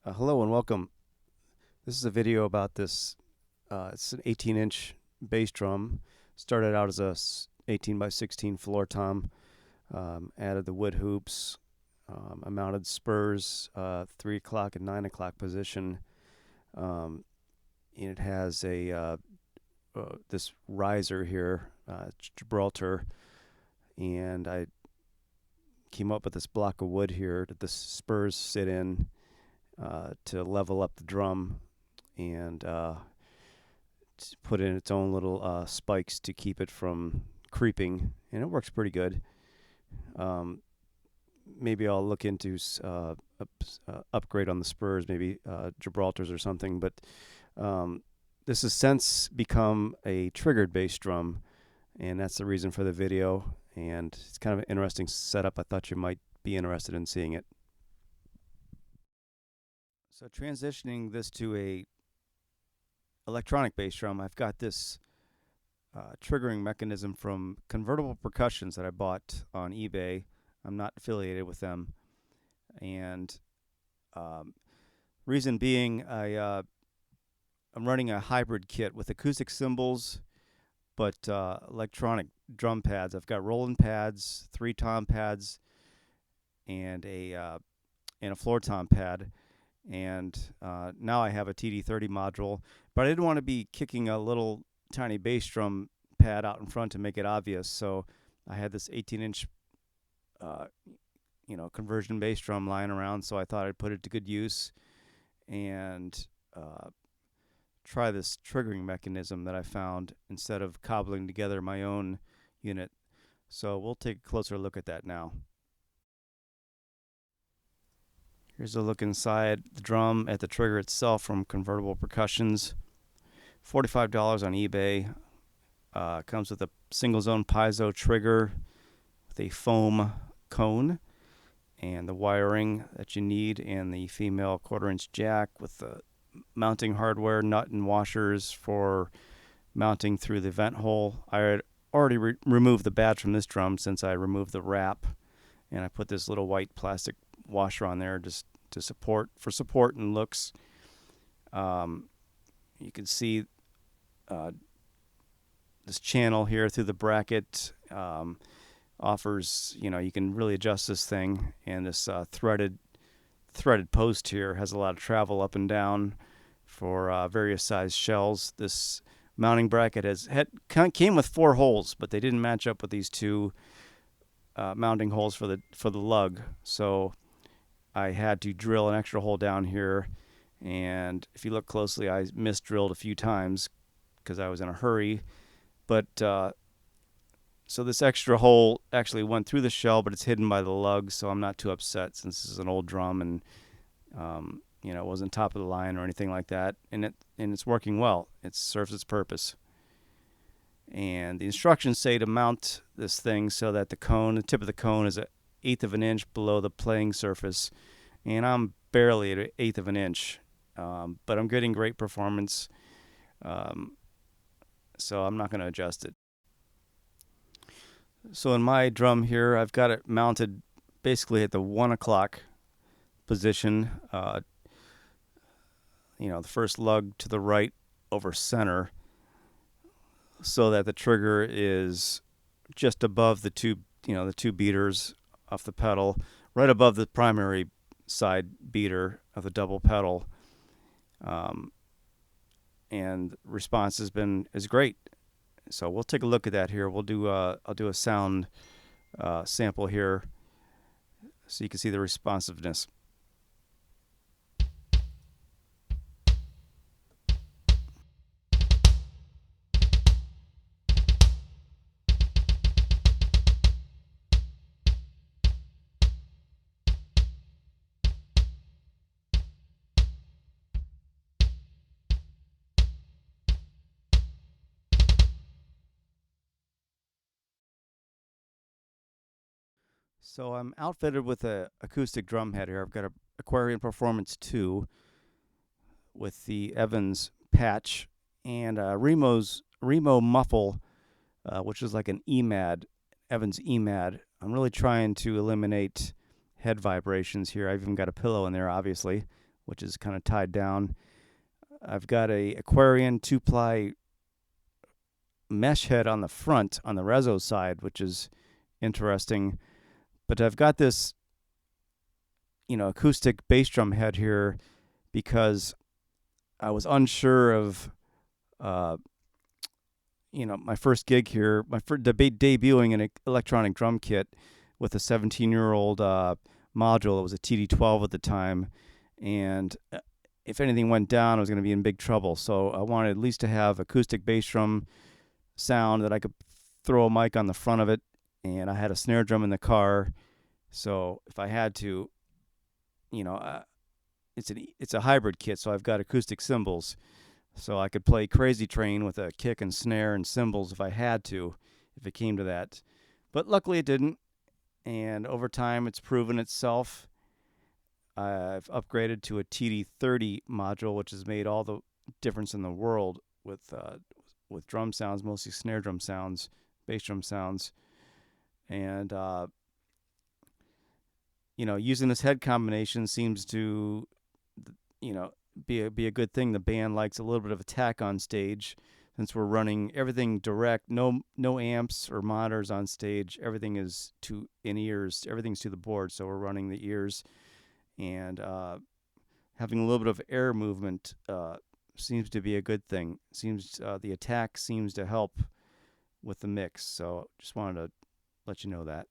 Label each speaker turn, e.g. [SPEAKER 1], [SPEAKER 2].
[SPEAKER 1] Hello and welcome. This is a video about this. It's an 18-inch bass drum. Started out as a 18 by 16 floor tom. Added the wood hoops. I mounted spurs, 3 o'clock and 9 o'clock position. And it has a this riser here, Gibraltar, and I came up with this block of wood here that the spurs sit in to level up the drum, and put in its own little spikes to keep it from creeping, and it works pretty good. Maybe I'll look into upgrade on the spurs, maybe Gibraltars or something, but this has since become a triggered bass drum, and that's the reason for the video, and it's kind of an interesting setup. I thought you might be interested in seeing it. So transitioning this to a electronic bass drum, I've got this triggering mechanism from Convertible Percussions that I bought on eBay. I'm not affiliated with them, and reason being, I'm running a hybrid kit with acoustic cymbals, but electronic drum pads. I've got Roland pads, 3 tom pads, and a floor tom pad. And now I have a TD30 module, but I didn't want to be kicking a little tiny bass drum pad out in front to make it obvious, so I had this 18-inch conversion bass drum lying around, so I thought I'd put it to good use and try this triggering mechanism that I found instead of cobbling together my own unit. So we'll take a closer look at that now. Here's a look inside the drum at the trigger itself from Convertible Percussions. $45 on eBay. Comes with a single zone piezo trigger with a foam cone and the wiring that you need, and the female 1/4-inch jack with the mounting hardware, nut and washers for mounting through the vent hole. I had already removed the badge from this drum since I removed the wrap, and I put this little white plastic washer on there just to support and looks. You can see this channel here through the bracket offers, you can really adjust this thing, and this threaded post here has a lot of travel up and down for various size shells. This mounting bracket came with 4 holes, but they didn't match up with these 2 mounting holes for the lug, so I had to drill an extra hole down here, and if you look closely, I misdrilled a few times because I was in a hurry. But so this extra hole actually went through the shell, but it's hidden by the lug, so I'm not too upset since this is an old drum, and it wasn't top of the line or anything like that, and it's working well. It serves its purpose. And the instructions say to mount this thing so that the tip of the cone is 1/8 of an inch below the playing surface, and I'm barely at 1/8 of an inch, but I'm getting great performance, so I'm not going to adjust it. So in my drum here, I've got it mounted basically at the 1 o'clock position, the first lug to the right over center, so that the trigger is just above the 2 beaters off the pedal, right above the primary side beater of the double pedal, and response is great. So we'll take a look at that here. I'll do a sound sample here so you can see the responsiveness. So I'm outfitted with a acoustic drum head here. I've got a Aquarian Performance 2 with the Evans patch and a Remo muffle, which is like an Evans EMAD. I'm really trying to eliminate head vibrations here. I've even got a pillow in there, obviously, which is kind of tied down. I've got a Aquarian 2-ply mesh head on the front on the Rezo side, which is interesting. But I've got this, acoustic bass drum head here because I was unsure of, my first gig here, debuting an electronic drum kit with a 17-year-old module. It was a TD-12 at the time, and if anything went down, I was going to be in big trouble. So I wanted at least to have acoustic bass drum sound that I could throw a mic on the front of it, and I had a snare drum in the car. So if I had to, it's a hybrid kit, so I've got acoustic cymbals. So I could play Crazy Train with a kick and snare and cymbals if I had to, if it came to that. But luckily it didn't, and over time it's proven itself. I've upgraded to a TD-30 module, which has made all the difference in the world with drum sounds, mostly snare drum sounds, bass drum sounds. And, using this head combination seems to, be a good thing. The band likes a little bit of attack on stage, since we're running everything direct, no amps or monitors on stage. Everything is in ears. Everything's to the board, so we're running the ears, and having a little bit of air movement seems to be a good thing. The attack seems to help with the mix. So just wanted to let you know that.